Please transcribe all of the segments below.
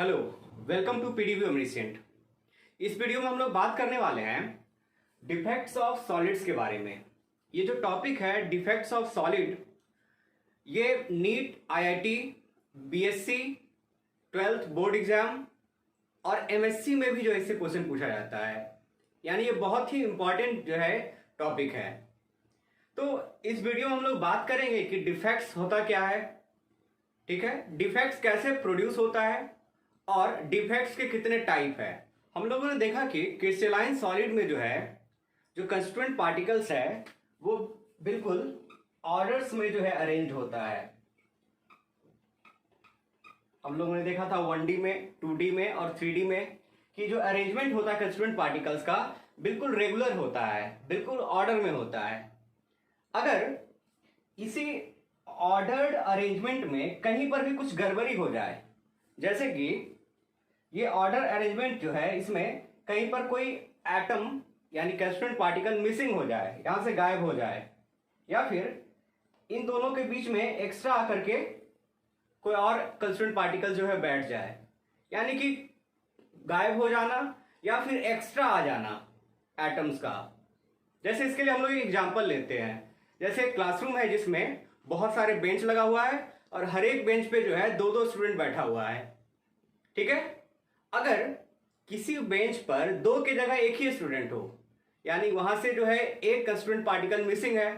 Hello, welcome to PDV omniscient. इस video में हम लोग बात करने वाले हैं डिफेक्ट्स ऑफ सॉलिड्स के बारे में। ये जो टॉपिक है डिफेक्ट्स ऑफ सॉलिड, ये NEET, IIT, BSc, 12th board exam और एमएससी में भी जो इससे क्वेश्चन पूछा जाता है। यानी ये बहुत ही इंपॉर्टेंट जो है टॉपिक है। तो इस वीडियो में हम लोग बात करेंगे कि डिफेक्ट्स होता क्या है, ठीक है, डिफेक्ट्स कैसे प्रोड्यूस होता है और डिफेक्ट्स के कितने टाइप है। हम लोगों ने देखा कि क्रिस्टलाइन सॉलिड में जो है जो कंस्टिट्यूएंट पार्टिकल्स है वो बिल्कुल ऑर्डर्स में जो है अरेंज होता है। हम लोगों ने देखा था 1D में, 2D में और 3D में कि जो अरेंजमेंट होता है कंस्टिट्यूएंट पार्टिकल्स का बिल्कुल रेगुलर होता है, बिल्कुल ऑर्डर में होता है। अगर इसी ऑर्डर्ड अरेंजमेंट में कहीं पर भी कुछ गड़बड़ी हो जाए, जैसे कि ये ऑर्डर अरेंजमेंट जो है इसमें कहीं पर कोई एटम यानी कंस्टिट्यूएंट पार्टिकल मिसिंग हो जाए, यहां से गायब हो जाए, या फिर इन दोनों के बीच में एक्स्ट्रा आकर के कोई और कंस्टिट्यूएंट पार्टिकल जो है बैठ जाए, यानी कि गायब हो जाना या फिर एक्स्ट्रा आ जाना एटम्स का। जैसे इसके लिए हम लोग एक एग्जांपल लेते हैं। जैसे क्लासरूम है जिसमें बहुत सारे बेंच लगा हुआ है और हर एक बेंच पे जो है दो दो स्टूडेंट बैठा हुआ है, ठीक है। अगर किसी बेंच पर दो की जगह एक ही स्टूडेंट हो, यानी वहां से जो है एक कंस्टिट्यूएंट पार्टिकल मिसिंग है,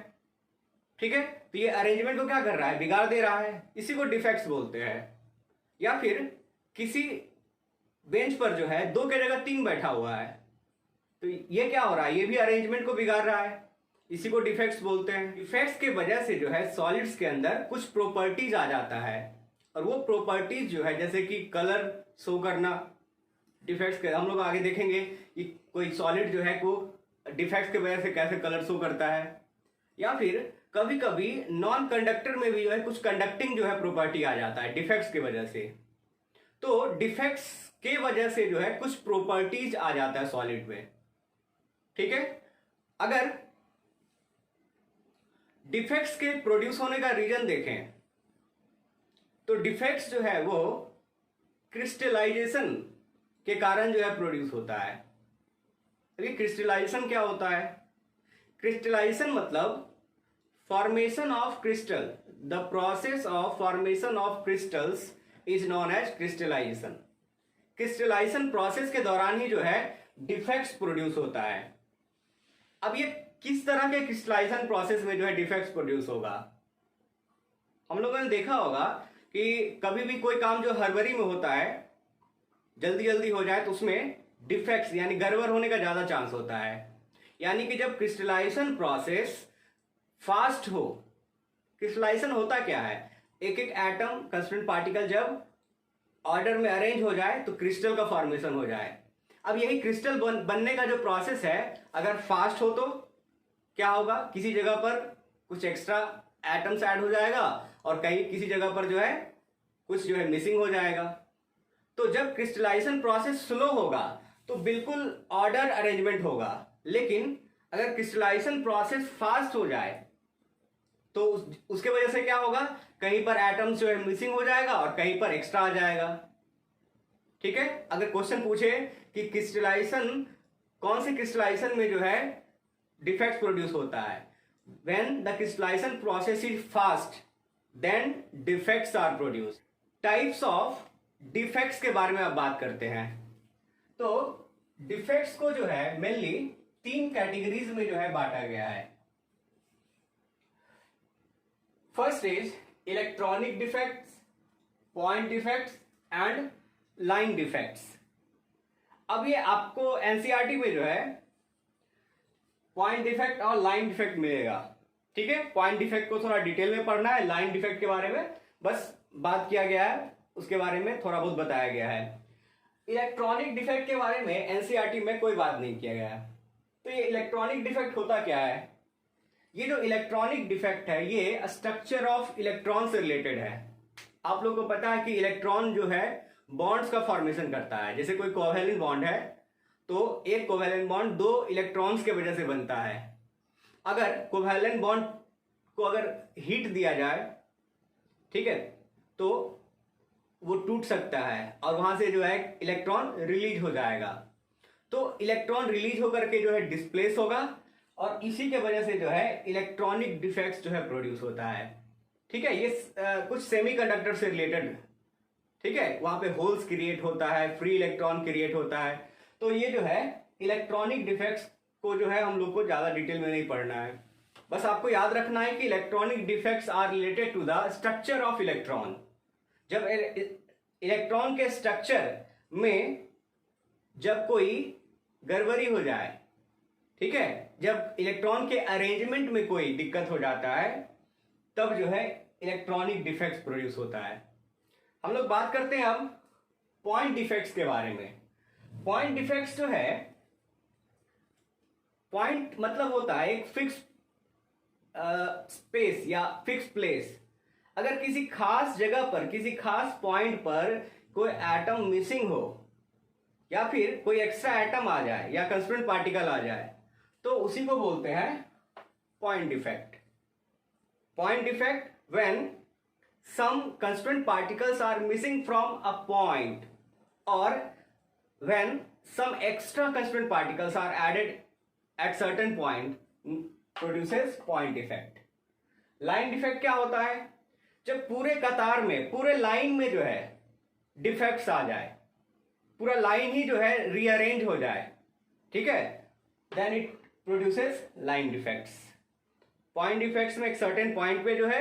ठीक है, तो ये अरेंजमेंट को क्या कर रहा है, बिगाड़ दे रहा है। इसी को डिफेक्ट्स बोलते हैं। या फिर किसी बेंच पर जो है दो की जगह तीन बैठा हुआ है, तो ये क्या हो रहा है, ये भी अरेंजमेंट को बिगाड़ रहा है। इसी को डिफेक्ट्स बोलते हैं। डिफेक्ट्स के वजह से जो है सॉलिड्स के अंदर कुछ प्रॉपर्टीज आ जाता है, और वो प्रॉपर्टीज जो है जैसे कि कलर शो करना, डिफेक्ट्स के हम लोग आगे देखेंगे कि कोई सॉलिड जो है को डिफेक्ट्स की वजह से कैसे कलर शो करता है। या फिर कभी कभी नॉन कंडक्टर में भी जो है कुछ कंडक्टिंग जो है प्रॉपर्टी आ जाता है डिफेक्ट्स की वजह से। तो डिफेक्ट्स के वजह से जो है कुछ प्रॉपर्टीज आ जाता है सॉलिड में, ठीक है। अगर डिफेक्ट्स के प्रोड्यूस होने का रीजन देखें तो डिफेक्ट्स जो है वो क्रिस्टलाइजेशन के कारण जो है प्रोड्यूस होता है। देखिए क्रिस्टलाइजेशन क्या होता है। क्रिस्टलाइजेशन मतलब formation of crystal, the process of formation of crystals is known as crystallisation. Crystallisation process के दौरान ही जो है डिफेक्ट्स प्रोड्यूस होता है। अब ये किस तरह के क्रिस्टलाइजेशन प्रोसेस में जो है डिफेक्ट्स प्रोड्यूस होगा। हम लोगों ने देखा होगा कि कभी भी कोई काम जो हड़बड़ी में होता है, जल्दी जल्दी हो जाए, तो उसमें डिफेक्ट्स यानी गड़बड़ होने का ज्यादा चांस होता है। यानी कि जब क्रिस्टलाइजेशन प्रोसेस फास्ट हो, क्रिस्टलाइजेशन होता क्या है, एक एक एटम कंस्टिट्यूएंट पार्टिकल जब ऑर्डर में अरेंज हो जाए तो क्रिस्टल का फॉर्मेशन हो जाए। अब यही क्रिस्टल बनने का जो प्रोसेस है अगर फास्ट हो तो क्या होगा, किसी जगह पर कुछ एक्स्ट्रा एटम्स ऐड हो जाएगा और कहीं किसी जगह पर जो है कुछ जो है मिसिंग हो जाएगा। तो जब क्रिस्टलाइजेशन प्रोसेस स्लो होगा तो बिल्कुल ऑर्डर अरेंजमेंट होगा, लेकिन अगर क्रिस्टलाइजेशन प्रोसेस फास्ट हो जाए तो उसके वजह से क्या होगा, कहीं पर एटम्स जो है मिसिंग हो जाएगा और कहीं पर एक्स्ट्रा आ जाएगा, ठीक है। अगर क्वेश्चन पूछे कि क्रिस्टलाइजेशन कौन से क्रिस्टलाइजेशन में जो है डिफेक्ट प्रोड्यूस होता है, when the crystallisation process is fast then defects are produce. Types of defects के बारे में अब बात करते हैं। तो डिफेक्ट्स को जो है मेनली तीन कैटेगरीज में जो है बांटा गया है। First is electronic defects, point defects and line defects. अब ये आपको एनसीईआरटी में जो है पॉइंट डिफेक्ट और लाइन डिफेक्ट मिलेगा, ठीक है। पॉइंट डिफेक्ट को थोड़ा डिटेल में पढ़ना है, लाइन डिफेक्ट के बारे में बस बात किया गया है, उसके बारे में थोड़ा बहुत बताया गया है। इलेक्ट्रॉनिक डिफेक्ट के बारे में एनसीईआरटी में कोई बात नहीं किया गया। तो ये इलेक्ट्रॉनिक डिफेक्ट होता क्या है, ये जो इलेक्ट्रॉनिक डिफेक्ट है ये स्ट्रक्चर ऑफ इलेक्ट्रॉन से रिलेटेड है। आप लोगों को पता है कि इलेक्ट्रॉन जो है बॉन्ड्स का फॉर्मेशन करता है। जैसे कोई कोवैलेंट बॉन्ड है तो एक कोवैलेंट बॉन्ड दो इलेक्ट्रॉन्स के वजह से बनता है। अगर कोवैलेंट बॉन्ड को अगर हीट दिया जाए, ठीक है, तो वो टूट सकता है और वहां से जो है इलेक्ट्रॉन रिलीज हो जाएगा। तो इलेक्ट्रॉन रिलीज होकर के जो है डिस्प्लेस होगा और इसी के वजह से जो है इलेक्ट्रॉनिक डिफेक्ट्स जो है प्रोड्यूस होता है। ठीक है, ये कुछ सेमीकंडक्टर से रिलेटेड, ठीक है, वहां पे होल्स क्रिएट होता है, फ्री इलेक्ट्रॉन क्रिएट होता है। तो ये जो है इलेक्ट्रॉनिक डिफेक्ट्स को जो है हम लोग को ज्यादा डिटेल में नहीं पढ़ना है, बस आपको याद रखना है कि electronic defects are related to the structure of electron. जब इलेक्ट्रॉन के स्ट्रक्चर में जब कोई गड़बड़ी हो जाए, ठीक है, जब इलेक्ट्रॉन के अरेंजमेंट में कोई दिक्कत हो जाता है, तब जो है इलेक्ट्रॉनिक डिफेक्ट्स प्रोड्यूस होता है। हम लोग बात करते हैं अब पॉइंट डिफेक्ट्स के बारे में। पॉइंट डिफेक्ट्स जो है, पॉइंट मतलब होता है एक फिक्स स्पेस या फिक्स प्लेस। अगर किसी खास जगह पर, किसी खास पॉइंट पर कोई एटम मिसिंग हो या फिर कोई एक्स्ट्रा एटम आ जाए या कंस्टिट्यूएंट पार्टिकल आ जाए, तो उसी को बोलते हैं point defect. Point defect when some constituent particles are missing from a point or when some extra constituent particles are added at certain point produces point defect। Line defect क्या होता है? जब पूरे कतार में, पूरे लाइन में जो है डिफेक्ट्स आ जाए, पूरा लाइन ही जो है रीअरेंज हो जाए, ठीक है, then it produces line defects. Point defects में एक सर्टेन पॉइंट पे जो है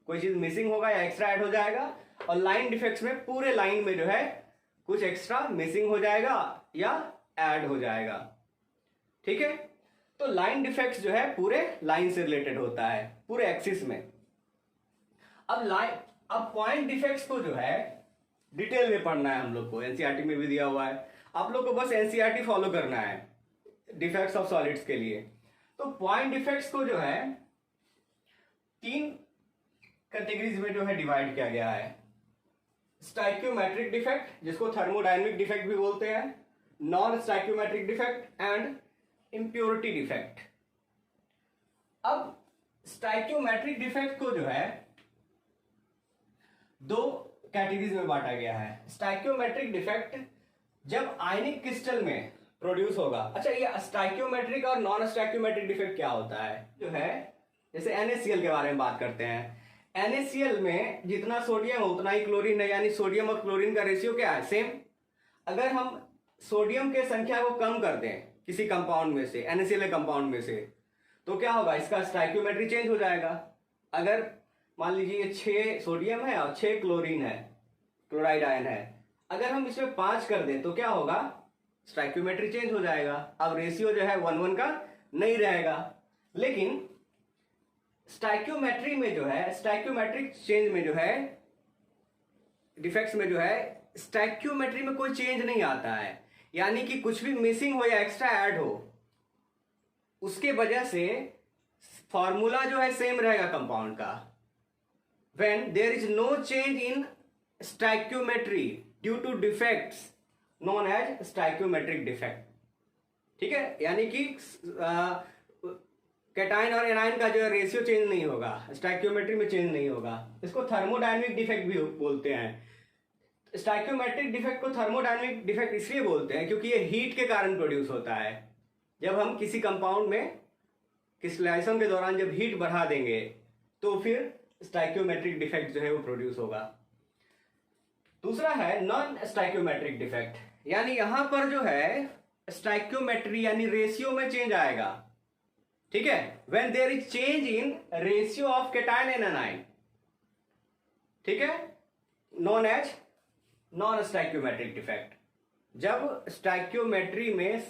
कोई चीज मिसिंग होगा या एक्स्ट्रा ऐड हो जाएगा, और लाइन डिफेक्ट्स में पूरे लाइन में जो है कुछ एक्स्ट्रा मिसिंग हो जाएगा या ऐड हो जाएगा। ठीक है, तो लाइन डिफेक्ट्स जो है पूरे लाइन से रिलेटेड होता है, पूरे एक्सिस में। अब पॉइंट डिफेक्ट्स को जो है डिटेल में पढ़ना है हम लोग को, एनसीईआरटी में भी दिया हुआ है, आप लोग को बस एनसीईआरटी फॉलो करना है डिफेक्ट्स ऑफ सॉलिड्स के लिए। तो पॉइंट डिफेक्ट्स को जो है 3 कैटेगरीज में जो है डिवाइड किया गया है। स्टाइक्योमेट्रिक डिफेक्ट, जिसको थर्मोडायनेमिक डिफेक्ट भी बोलते हैं, non stoichiometric defect and impurity defect. अब स्टाइक्योमेट्रिक डिफेक्ट को जो है 2 कैटेगरीज में बांटा गया है। स्टाइक्योमेट्रिक डिफेक्ट जब आयनिक क्रिस्टल में प्रोड्यूस होगा। अच्छा, ये स्टाइक्योमेट्रिक और नॉन स्टाइक्योमेट्रिक डिफेक्ट क्या होता है? जो है जैसे NaCl के बारे में बात करते हैं, NaCl में जितना सोडियम है उतना ही क्लोरीन है, यानी सोडियम और क्लोरीन का रेशियो क्या है? सेम। अगर हम सोडियम के संख्या को कम कर दें किसी कंपाउंड में से, NaCl कंपाउंड में से, तो क्या होगा? इसका स्टाइक्योमेट्री चेंज हो जाएगा। अगर मान लीजिए 6 सोडियम है और 6 क्लोरीन है, क्लोराइड आयन है, अगर हम इसमें 5 कर दें तो क्या होगा? स्टाइक्योमेट्री चेंज हो जाएगा। अब रेशियो जो है 1:1 का नहीं रहेगा। लेकिन स्टाइक्योमेट्री में जो है, स्टाइक्योमेट्रिक चेंज में जो है, डिफेक्ट्स में जो है स्टाइक्योमेट्री में कोई चेंज नहीं आता है, यानी कि कुछ भी मिसिंग हो या एक्स्ट्रा ऐड हो, उसके वजह से फॉर्मूला जो है सेम रहेगा कंपाउंड का। When there is no change in stoichiometry due to defects known as stoichiometric defect। ठीक है, यानी कि कैटायन और एनायन का जो है रेशियो चेंज नहीं होगा, स्टाइक्योमेट्री में चेंज नहीं होगा। इसको थर्मोडायनेमिक डिफेक्ट भी बोलते हैं। स्टाइक्योमेट्रिक डिफेक्ट को थर्मोडायनेमिक डिफेक्ट इसलिए बोलते हैं क्योंकि ये हीट के कारण प्रोड्यूस होता है। जब हम किसी कंपाउंड में क्रिस्टलाइजेशन के दौरान जब हीट बढ़ा देंगे तो फिर स्टाइक्योमेट्रिक डिफेक्ट जो है वो प्रोड्यूस होगा। दूसरा है नॉन स्टाइक्योमेट्रिक डिफेक्ट, यानी यहां पर जो है स्टाइक्योमेट्री यानी रेशियो में चेंज आएगा। ठीक है, when there is change in ratio of cation and anion, ठीक है, known as non stoichiometric defect. जब स्टाइक्योमेट्री में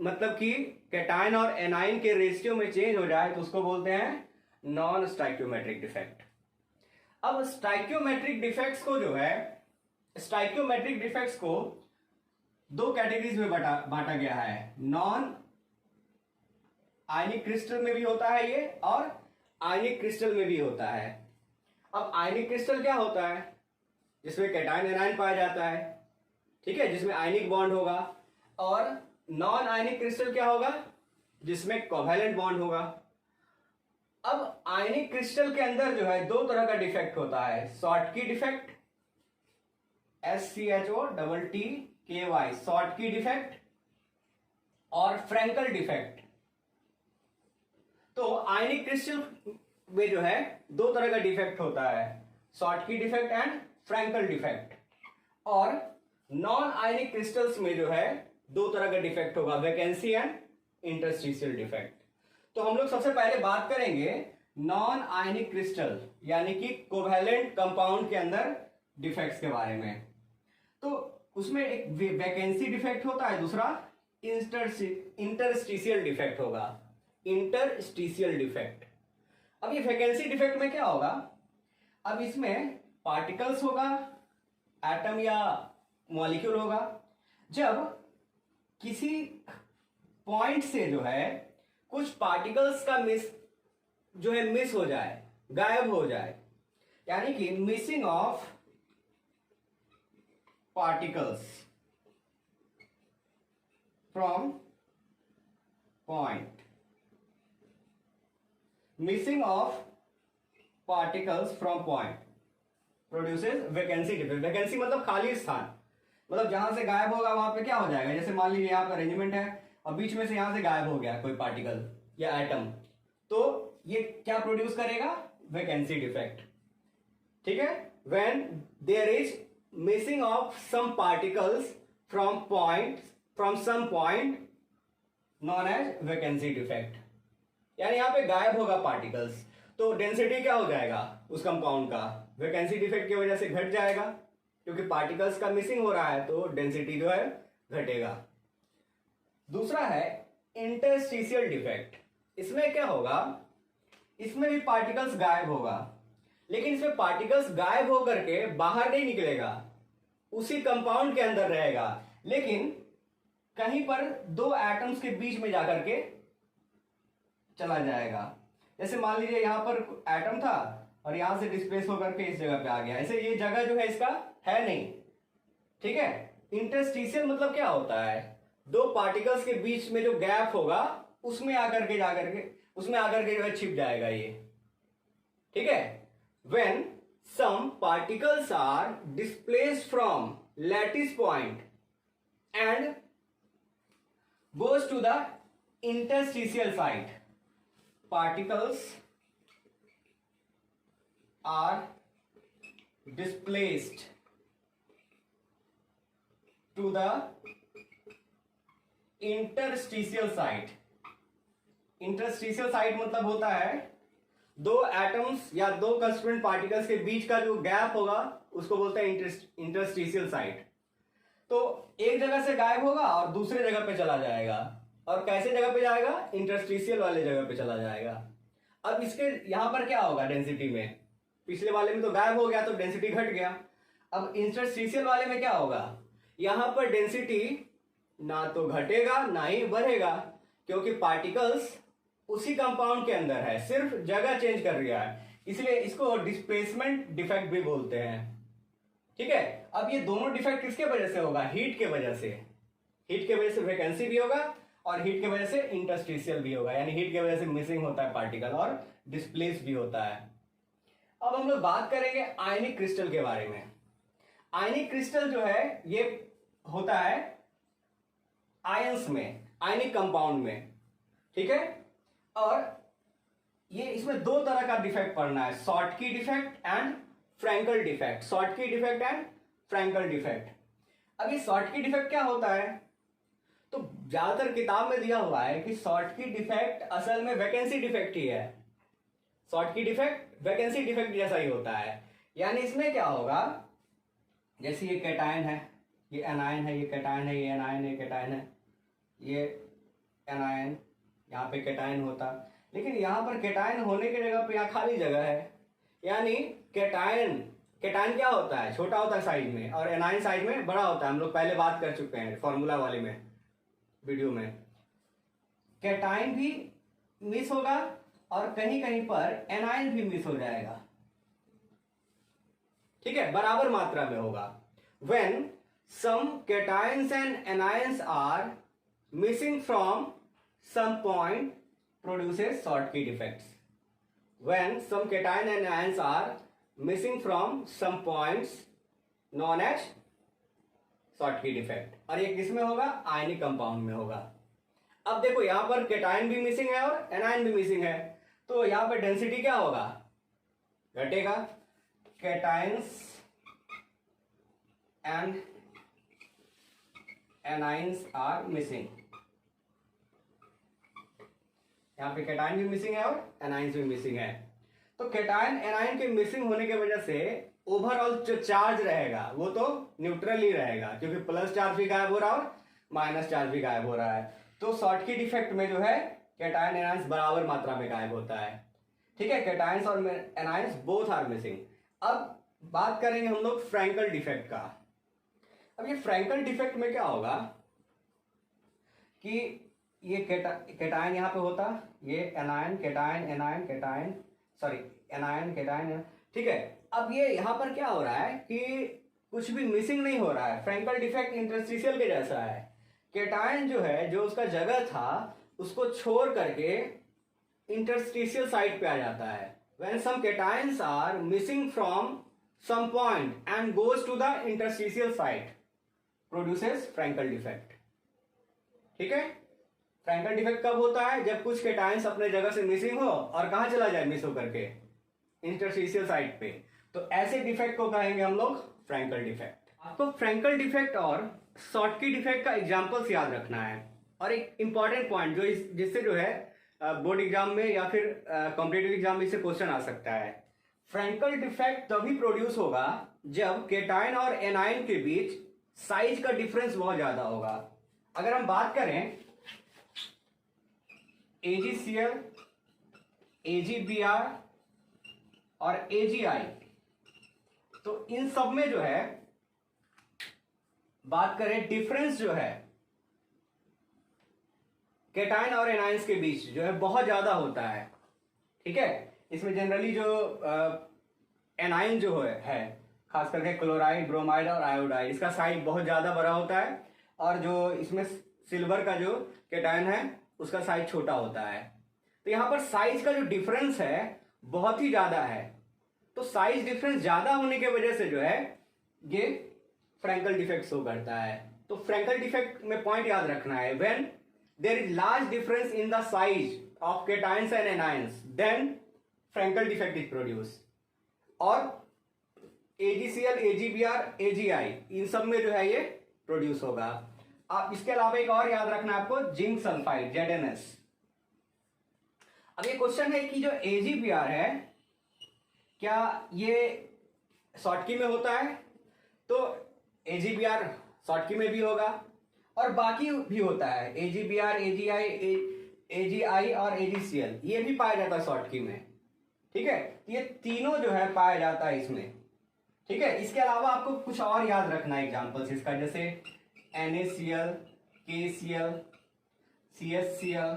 मतलब कि कैटायन और एनायन के रेशियो में चेंज हो जाए तो उसको बोलते हैं नॉन स्टाइक्योमेट्रिक डिफेक्ट। अब स्टाइक्योमेट्रिक डिफेक्ट्स को जो है, स्टाइक्योमेट्रिक डिफेक्ट्स को 2 कैटेगरीज में बांटा गया है। नॉन आयनिक क्रिस्टल में भी होता है ये, और आयनिक क्रिस्टल में भी होता है। अब आयनिक क्रिस्टल क्या होता है? जिसमें कैटायन एनायन पाया जाता है, ठीक है, जिसमें आयनिक बॉन्ड होगा। और नॉन आयनिक क्रिस्टल क्या होगा? जिसमें कोवैलेंट बॉन्ड होगा। अब आयनिक क्रिस्टल के अंदर जो है 2 तरह का डिफेक्ट होता है, Schottky defect SCHOTTKY Schottky defect और फ्रैंकल डिफेक्ट। तो आयनिक क्रिस्टल में जो है दो तरह का डिफेक्ट होता है, Schottky defect and Frenkel defect. और नॉन आयनिक क्रिस्टल्स में जो है दो तरह का डिफेक्ट होगा, वैकेंसी एंड इंटरस्टिशियल डिफेक्ट। तो हम लोग सबसे पहले बात करेंगे नॉन आयनिक क्रिस्टल यानी कि कोवैलेंट कंपाउंड के अंदर डिफेक्ट्स के बारे में। तो उसमें एक वैकेंसी डिफेक्ट होता है, दूसरा इंटरस्टिशियल डिफेक्ट होगा, इंटरस्टिशियल डिफेक्ट। अब ये वैकेंसी डिफेक्ट में क्या होगा, अब इसमें पार्टिकल्स होगा, एटम या मॉलिक्यूल होगा। जब किसी पॉइंट से जो है कुछ पार्टिकल्स का मिस हो जाए, गायब हो जाए, यानी कि missing of particles from point, missing of particles from point produces vacancy defect. Vacancy मतलब खाली स्थान, मतलब जहां से गायब होगा वहां पे क्या हो जाएगा, जैसे मान लीजिए यहाँ पर अरेंजमेंट है और बीच में से यहां से गायब हो गया कोई पार्टिकल या एटम, तो ये क्या प्रोड्यूस करेगा, वैकेंसी डिफेक्ट। ठीक है, when there is missing of some particles from some point known as vacancy defect, यानी यहां पे गायब होगा पार्टिकल्स, तो डेंसिटी क्या हो जाएगा उस कंपाउंड का, वैकेंसी डिफेक्ट की वजह से घट जाएगा, क्योंकि पार्टिकल्स का मिसिंग हो रहा है तो डेंसिटी जो है घटेगा। दूसरा है इंटरस्टिशियल डिफेक्ट। इसमें क्या होगा, इसमें भी पार्टिकल्स गायब होगा, लेकिन इसमें पार्टिकल्स गायब होकर के बाहर नहीं निकलेगा, उसी कंपाउंड के अंदर रहेगा, लेकिन कहीं पर दो एटम्स के बीच में जाकर के चला जाएगा। जैसे मान लीजिए यहां पर एटम था और यहां से डिस्प्लेस होकर के इस जगह पे आ गया, ऐसे ये जगह जो है इसका है नहीं। ठीक है, इंटरस्टिशियल मतलब क्या होता है, दो पार्टिकल्स के बीच में जो गैप होगा उसमें आकर के जो है छिप जाएगा ये। ठीक है, when some particles are displaced from lattice point and goes to the interstitial site, particles are displaced to the interstitial site। Interstitial site मतलब होता है दो एटम्स या दो कंस्टिट्यूएंट पार्टिकल्स के बीच का जो गैप होगा उसको बोलते हैं इंटरस्टिशियल साइट। तो एक जगह से गायब होगा और दूसरे जगह पे चला जाएगा, और कैसे जगह पे जाएगा, इंटरस्टिशियल वाले जगह पे चला जाएगा। अब इसके यहां पर क्या होगा डेंसिटी में, पिछले वाले में तो गायब हो गया तो डेंसिटी घट गया, अब इंटरस्टिशियल वाले में क्या होगा, यहां पर डेंसिटी ना तो घटेगा ना ही बढ़ेगा, क्योंकि पार्टिकल्स उसी कंपाउंड के अंदर है, सिर्फ जगह चेंज कर रहा है, इसलिए इसको डिस्प्लेसमेंट डिफेक्ट भी बोलते हैं। ठीक है, अब ये दोनों डिफेक्ट किसके वजह से होगा, हीट के वजह से। हीट के वजह से वैकेंसी भी होगा और हीट के वजह से इंटरस्टिशियल भी होगा, यानी हीट के वजह से मिसिंग होता है पार्टिकल और डिस्प्लेस भी होता है। अब हम लोग बात करेंगे आयनिक क्रिस्टल के बारे में। आयनिक क्रिस्टल जो है ये होता है आयंस में, आयनिक कंपाउंड में। ठीक है, और ये इसमें दो तरह का डिफेक्ट पड़ना है, Schottky defect and Frenkel defect. Schottky defect and Frenkel defect. अब ये शॉर्टकी डिफेक्ट क्या होता है, तो ज्यादातर किताब में दिया हुआ है कि शॉर्टकी डिफेक्ट असल में वैकेंसी डिफेक्ट ही है। शॉर्टकी डिफेक्ट वैकेंसी डिफेक्ट जैसा ही होता है, यानी इसमें क्या होगा, जैसे ये कैटायन है, ये एनायन है, ये कैटायन है, ये एनायन है, कैटायन है, ये एनायन, यहाँ पे कैटायन होता, लेकिन यहाँ पर कैटायन होने की जगह पे यहाँ खाली जगह है, यानी कैटायन क्या होता है, छोटा होता है साइज में, और एनायन साइज में बड़ा होता है। हम लोग पहले बात कर चुके हैं फॉर्मूला वाले में, वीडियो में। कैटायन भी मिस होगा और कहीं कहीं पर एनायन भी मिस हो जाएगा। ठीक है, बराबर मात्रा में होगा। When some cations and anions are missing from some point produces Schottky defects. When some cation and anions are missing from some points known as Schottky defect, और ये किस में होगा, आयनिक कंपाउंड में होगा। अब देखो यहाँ पर कैटायन भी मिसिंग है और एनायन भी मिसिंग है, तो यहाँ पर डेंसिटी क्या होगा, घटेगा। Cations and anions are missing, यहाँ पे कैटायन भी मिसिंग है और एनाइंस भी मिसिंग है। तो कैटायन एनायन के मिसिंग होने की वजह से ओवरऑल जो चार्ज रहेगा वो तो न्यूट्रल ही रहेगा, क्योंकि प्लस चार्ज भी गायब हो रहा है और माइनस चार्ज भी गायब हो रहा है। तो शॉर्टकी डिफेक्ट में जो है कैटायन एनायंस बराबर मात्रा में गायब होता है। ठीक है, कैटायंस और एनायंस बोथ आर मिसिंग। अब बात करेंगे हम लोग फ्रैंकल डिफेक्ट का। अब ये फ्रैंकल डिफेक्ट में क्या होगा कि ये कैटायन यहाँ पे होता, ये anion cation anion cation, sorry anion cation, ठीक है। अब ये यहाँ पर क्या हो रहा है कि कुछ भी मिसिंग नहीं हो रहा है। फ्रैंकल डिफेक्ट इंटरस्टिशियल के जैसा है। कैटायन जो है, जो उसका जगह था उसको छोड़ करके इंटरस्टिशियल साइट पे आ जाता है। When some cations are missing from some point and goes to the interstitial site, produces Frankel defect। ठीक है, फ्रैंकल डिफेक्ट कब होता है, जब कुछ कैटायंस अपने जगह से मिसिंग हो और कहां चला जाए, मिस होकर के इंटरस्टिशियल साइट पे। तो ऐसे डिफेक्ट को कहेंगे हम लोग फ्रैंकल डिफेक्ट। आपको फ्रैंकल डिफेक्ट और शॉर्टकी डिफेक्ट का एग्जांपल्स याद रखना है। और एक इंपॉर्टेंट पॉइंट जो जिससे जो है बोर्ड एग्जाम में या फिर कॉम्पिटिटिव एग्जाम में से क्वेश्चन आ सकता है, फ्रैंकल डिफेक्ट तभी प्रोड्यूस होगा जब कैटायन और एनायन के बीच साइज का डिफरेंस बहुत ज्यादा होगा। अगर हम बात करें AgCl, AgBr और AgI, तो इन सब में जो है बात करें डिफरेंस जो है कैटायन और एनायंस के बीच जो है बहुत ज्यादा होता है। ठीक है, इसमें जनरली जो एनायन जो है खास करके क्लोराइड, ब्रोमाइड और आयोडाइड, इसका साइज बहुत ज्यादा बड़ा होता है, और जो इसमें सिल्वर का जो कैटायन है उसका साइज छोटा होता है। तो यहां पर साइज का जो डिफरेंस है बहुत ही ज्यादा है। तो साइज डिफरेंस ज्यादा होने की वजह से जो है ये फ्रैंकल डिफेक्ट शो करता है। तो फ्रैंकल डिफेक्ट में पॉइंट याद रखना है, when there is large difference in the size of cations and anions, then Frenkel defect is produce. और AgCl, AgBr, AgI इन सब में जो है ये प्रोड्यूस होगा। आप इसके अलावा एक और याद रखना आपको, जिंक सल्फाइड ZnS। अब ये क्वेश्चन है कि जो AgBr है क्या ये शॉर्टकी में होता है, तो AgBr शॉर्टकी में भी होगा और बाकी भी होता है, AgBr, AgI और AgCl ये भी पाया जाता है शॉर्टकी में। ठीक है, ये तीनों जो है पाया जाता है इसमें। ठीक है, इसके अलावा आपको कुछ और याद रखना है एग्जांपल्स इसका, जैसे NaCl, KCl, CHCl,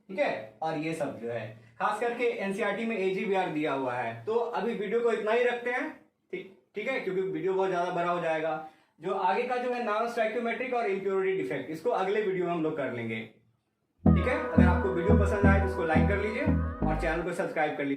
ठीक है, और ये सब जो है खास करके NCERT में AgBr दिया हुआ है। तो अभी वीडियो को इतना ही रखते हैं, ठीक है, क्योंकि वीडियो बहुत ज्यादा बड़ा हो जाएगा। जो आगे का जो है नॉन स्टोइकियोमेट्रिक और इम्प्योरिटी डिफेक्ट, इसको अगले वीडियो में हम लोग कर लेंगे। ठीक है, अगर आपको वीडियो पसंद आए तो इसको लाइक कर लीजिए और चैनल को सब्सक्राइब कर लीजिए।